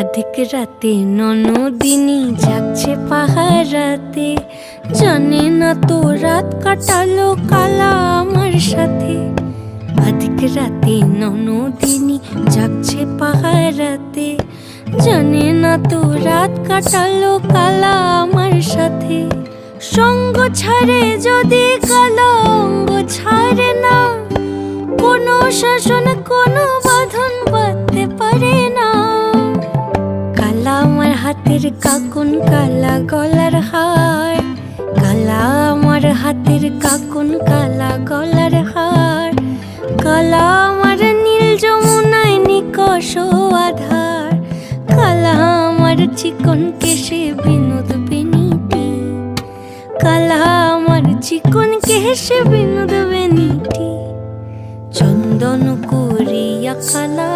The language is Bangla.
আধিক রাতে ননদিনী যাচ্ছে পাহারাতে, জানে না তো রাত কাটালো কালা আমার সাথে। আধিক রাতে ননদিনী যাচ্ছে পাহারাতে, জানে না তো রাত কাটালো কালা আমার সাথে। সঙ্গ ছাড়ে যদি কালা অঙ্গ ছাড়ে না, কোনো শাসন কোনো বাঁধন বাঁধতে পারে না। কালা আমার হাতের কাকুন কালা গলার হার, কালা আমার হাতের কাকুন কালা গলার হার। কালা আমার নীল যমুনায় নিকষ আধার, কালা আমার চিকন কেশে বিনোদ বেনিটি। কালা আমার চিকন কেশে বিনোদ বেনিটি। চন্দন করিয়া কালা